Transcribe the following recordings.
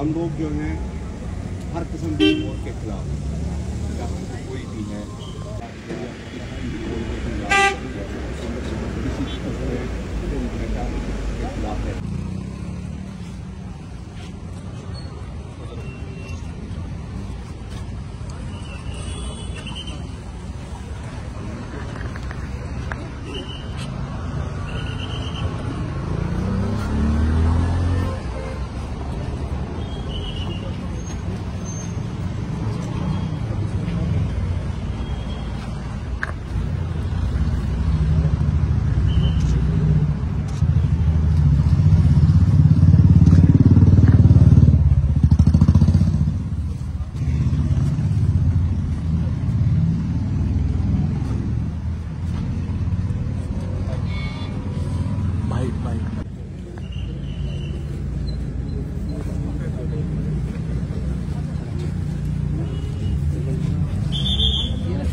हम लोग जो हैं हर किस्म की वोट के खिलाफ, कोई भी है के खिलाफ है।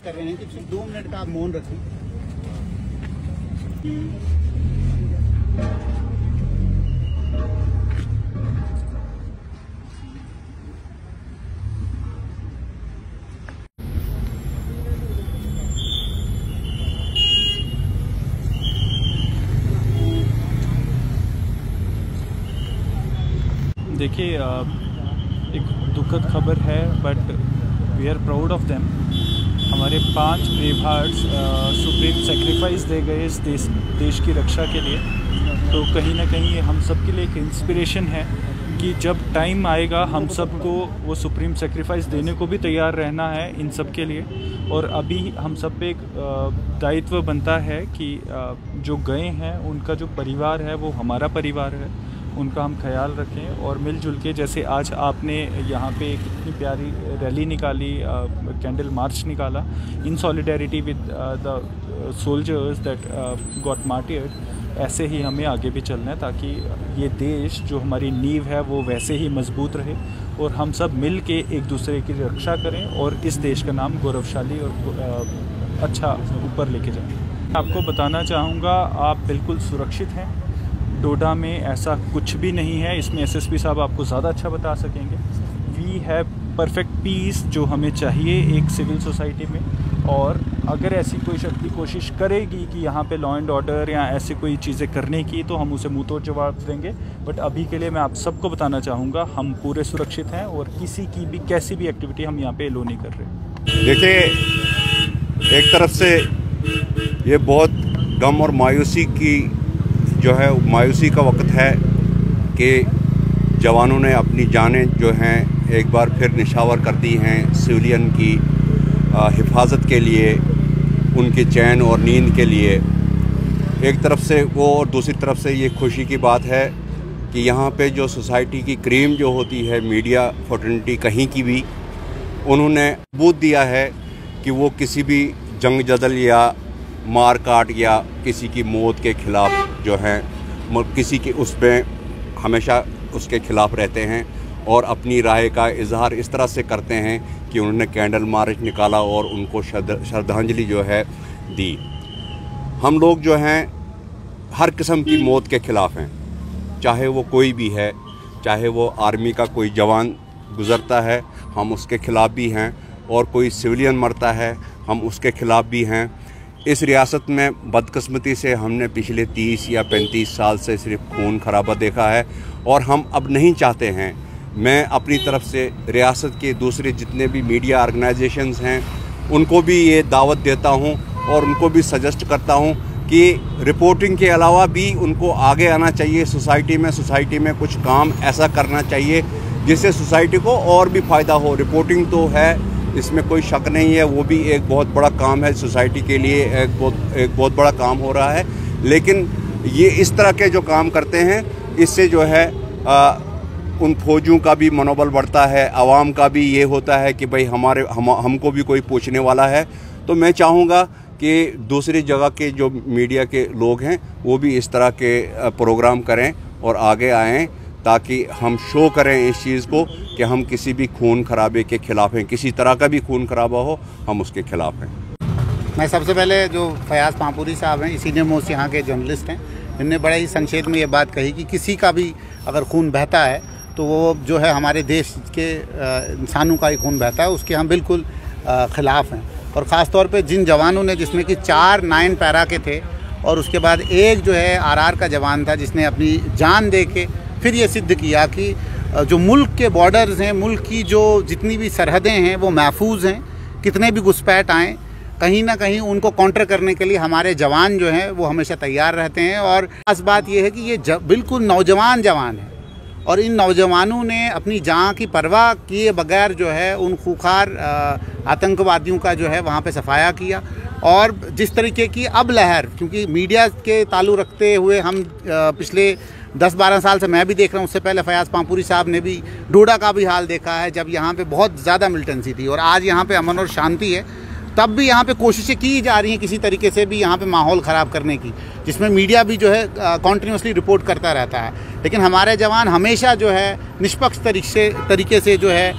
कर रहे हैं कि सिर्फ 2 मिनट का आप मौन रखें। देखिए, एक दुखद खबर है, but we are proud of them. हमारे 5 ब्रेव हार्ट्स सुप्रीम सेक्रीफाइस दे गए इस देश की रक्षा के लिए। तो कहीं ना कहीं ये हम सब के लिए एक इंस्पिरेशन है कि जब टाइम आएगा हम सबको वो सुप्रीम सेक्रीफाइस देने को भी तैयार रहना है इन सब के लिए। और अभी हम सब पे एक दायित्व बनता है कि जो गए हैं उनका जो परिवार है वो हमारा परिवार है, उनका हम ख्याल रखें और मिलजुल के, जैसे आज आपने यहाँ पे कितनी प्यारी रैली निकाली, कैंडल मार्च निकाला in solidarity with the soldiers that got martyred. ऐसे ही हमें आगे भी चलना है ताकि ये देश जो हमारी नींव है वो वैसे ही मजबूत रहे और हम सब मिल के एक दूसरे की रक्षा करें और इस देश का नाम गौरवशाली और अच्छा ऊपर लेके जाएं। आपको बताना चाहूँगा, आप बिल्कुल सुरक्षित हैं। डोडा में ऐसा कुछ भी नहीं है, इसमें एसएसपी साहब आपको ज़्यादा अच्छा बता सकेंगे। वी हैव परफेक्ट पीस जो हमें चाहिए एक सिविल सोसाइटी में, और अगर ऐसी कोई शक्ति कोशिश करेगी कि यहाँ पे लॉ एंड ऑर्डर या ऐसी कोई चीज़ें करने की, तो हम उसे मुँह तोड़ जवाब देंगे। बट अभी के लिए मैं आप सबको बताना चाहूँगा, हम पूरे सुरक्षित हैं और किसी की भी कैसी भी एक्टिविटी हम यहाँ पे एलो नहीं कर रहे। देखिए, एक तरफ से ये बहुत गम और मायूसी का वक्त है कि जवानों ने अपनी जानें जो हैं एक बार फिर निछावर कर दी हैं सिविलियन की हिफाजत के लिए, उनके चैन और नींद के लिए। एक तरफ से वो, और दूसरी तरफ से ये खुशी की बात है कि यहाँ पे जो सोसाइटी की क्रीम जो होती है, मीडिया फर्टर्निटी कहीं की भी, उन्होंने सबूत दिया है कि वो किसी भी जंग जदल या मार काट या किसी की मौत के ख़िलाफ़ जो हैं, किसी के उसमें हमेशा उसके ख़िलाफ़ रहते हैं और अपनी राय का इजहार इस तरह से करते हैं कि उन्होंने कैंडल मार्च निकाला और उनको श्रद्धांजलि जो है दी। हम लोग जो हैं हर किस्म की मौत के ख़िलाफ़ हैं, चाहे वो कोई भी है, चाहे वो आर्मी का कोई जवान गुज़रता है हम उसके ख़िलाफ़ भी हैं, और कोई सिविलियन मरता है हम उसके ख़िलाफ़ भी हैं। इस रियासत में बदकिस्मती से हमने पिछले 30 या 35 साल से सिर्फ खून खराबा देखा है, और हम अब नहीं चाहते हैं। मैं अपनी तरफ से रियासत के दूसरे जितने भी मीडिया ऑर्गेनाइजेशंस हैं उनको भी ये दावत देता हूं और उनको भी सजेस्ट करता हूं कि रिपोर्टिंग के अलावा भी उनको आगे आना चाहिए। सोसाइटी में कुछ काम ऐसा करना चाहिए जिससे सोसाइटी को और भी फ़ायदा हो। रिपोर्टिंग तो है, इसमें कोई शक नहीं है, वो भी एक बहुत बड़ा काम है, सोसाइटी के लिए एक बहुत बड़ा काम हो रहा है। लेकिन ये इस तरह के जो काम करते हैं, इससे जो है उन फौजियों का भी मनोबल बढ़ता है, आवाम का भी ये होता है कि भाई हमको भी कोई पूछने वाला है। तो मैं चाहूँगा कि दूसरी जगह के जो मीडिया के लोग हैं वो भी इस तरह के प्रोग्राम करें और आगे आएँ, ताकि हम शो करें इस चीज़ को कि हम किसी भी खून खराबे के ख़िलाफ़ हैं, किसी तरह का भी खून खराबा हो हम उसके ख़िलाफ़ हैं। मैं सबसे पहले जो फयाज़ पामपुरी साहब हैं, सीनियर मोस्ट यहाँ के जर्नलिस्ट हैं, इन्होंने बड़े ही संक्षेप में ये बात कही कि किसी का भी अगर खून बहता है तो वो जो है हमारे देश के इंसानों का ही खून बहता है, उसके हम बिल्कुल ख़िलाफ़ हैं। और ख़ास तौर पे जिन जवानों ने, जिसमें कि 4 9 पैरा के थे और उसके बाद एक जो है आरआर का जवान था जिसने अपनी जान दे के फिर ये सिद्ध किया कि जो मुल्क के बॉर्डर्स हैं, मुल्क की जो जितनी भी सरहदें हैं वो महफूज हैं। कितने भी घुसपैठ आएँ, कहीं ना कहीं उनको काउंटर करने के लिए हमारे जवान जो हैं वो हमेशा तैयार रहते हैं। और खास बात यह है कि ये बिल्कुल नौजवान जवान हैं और इन नौजवानों ने अपनी जान की परवाह किए बगैर जो है उन खूंखार आतंकवादियों का जो है वहाँ पे सफाया किया। और जिस तरीके की अब लहर, क्योंकि मीडिया के ताल्लुक़ रखते हुए हम पिछले 10-12 साल से मैं भी देख रहा हूँ, उससे पहले फयाज़ पामपुरी साहब ने भी डोडा का भी हाल देखा है जब यहाँ पे बहुत ज़्यादा मिलिटेंसी थी, और आज यहाँ पे अमन और शांति है। तब भी यहाँ पे कोशिशें की जा रही हैं किसी तरीके से भी यहाँ पे माहौल ख़राब करने की, जिसमें मीडिया भी जो है कॉन्टीन्यूसली रिपोर्ट करता रहता है। लेकिन हमारे जवान हमेशा जो है निष्पक्ष तरीके से जो है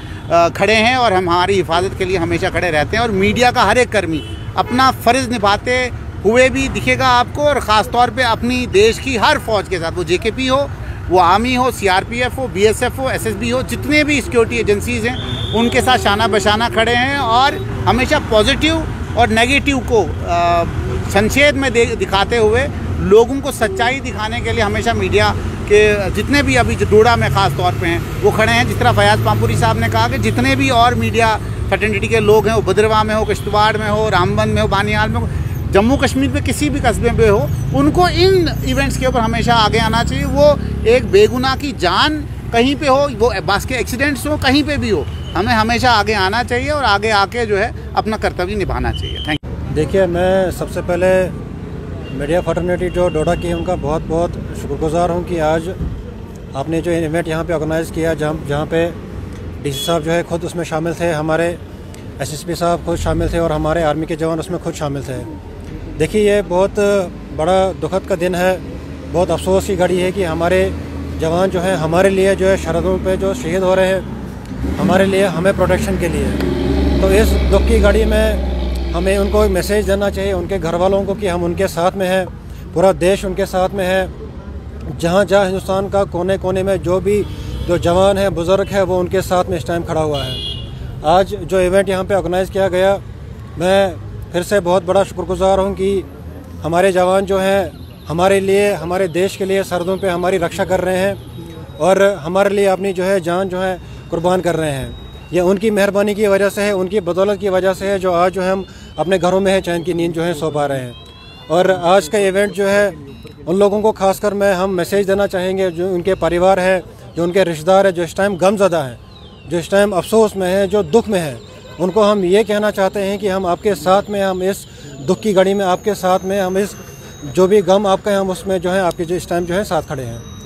खड़े हैं और हम हमारी हिफाजत के लिए हमेशा खड़े रहते हैं। और मीडिया का हर एक कर्मी अपना फ़र्ज़ निभाते हुए भी दिखेगा आपको, और ख़ास तौर पे अपनी देश की हर फौज के साथ, वो जेकेपी हो, वो आर्मी हो, सीआरपीएफ हो, बीएसएफ हो, एसएसबी हो, जितने भी सिक्योरिटी एजेंसीज़ हैं उनके साथ शाना बशाना खड़े हैं। और हमेशा पॉजिटिव और नेगेटिव को संक्षेप में दिखाते हुए लोगों को सच्चाई दिखाने के लिए हमेशा मीडिया के जितने भी अभी डोडा में ख़ास तौर पे हैं वो खड़े हैं। जिस तरह फयाज़ पामपुरी साहब ने कहा कि जितने भी और मीडिया फैटर्निटी के लोग हैं, वो भद्रवाह में हो, किश्तवाड़ में हो, रामबन में हो, बानियाल में हो, जम्मू कश्मीर में किसी भी कस्बे में हो, उनको इन इवेंट्स के ऊपर हमेशा आगे आना चाहिए। वो एक बेगुनाह की जान कहीं पे हो, वो बस के एक्सीडेंट्स हो, कहीं पे भी हो, हमें हमेशा आगे आना चाहिए और आगे आके जो है अपना कर्तव्य निभाना चाहिए। Thank you. देखिए, मैं सबसे पहले मीडिया फर्टर्निटी जो डोडा की उनका बहुत बहुत शुक्रगुजार हूँ कि आज आपने जो इवेंट यहाँ पे ऑर्गेनाइज़ किया, जहाँ पे डीसी साहब जो है खुद उसमें शामिल थे, हमारे एसएसपी साहब खुद शामिल थे और हमारे आर्मी के जवान उसमें खुद शामिल थे। देखिए, ये बहुत बड़ा दुखद का दिन है, बहुत अफसोस की घड़ी है कि हमारे जवान जो हैं हमारे लिए जो है सरहदों पे जो शहीद हो रहे हैं, हमारे लिए, हमें प्रोटेक्शन के लिए। तो इस दुख की घड़ी में हमें उनको एक मैसेज देना चाहिए, उनके घर वालों को, कि हम उनके साथ में हैं, पूरा देश उनके साथ में है। जहाँ जहाँ हिंदुस्तान का कोने कोने में जो जवान है, बुज़ुर्ग है, वो उनके साथ में इस टाइम खड़ा हुआ है। आज जो इवेंट यहाँ पे ऑर्गेनाइज़ किया गया, मैं फिर से बहुत बड़ा शुक्रगुजार हूँ कि हमारे जवान जो हैं हमारे लिए, हमारे देश के लिए सरहदों पे हमारी रक्षा कर रहे हैं और हमारे लिए अपनी जो है जान जो है कुर्बान कर रहे हैं। ये उनकी मेहरबानी की वजह से है, उनकी बदौलत की वजह से है जो आज जो है हम अपने घरों में है चैन की नींद जो है सो पा रहे हैं। और आज का इवेंट जो है उन लोगों को खासकर हम मैसेज देना चाहेंगे जो उनके परिवार है, जो उनके रिश्तेदार है, जो इस टाइम गमज़दा हैं, जो इस टाइम अफसोस में है, जो दुख में है, उनको हम ये कहना चाहते हैं कि हम आपके साथ में, हम इस दुख की घड़ी में आपके साथ में, हम इस जो भी गम आपका है हम उसमें जो है आपके जो इस टाइम जो है साथ खड़े हैं।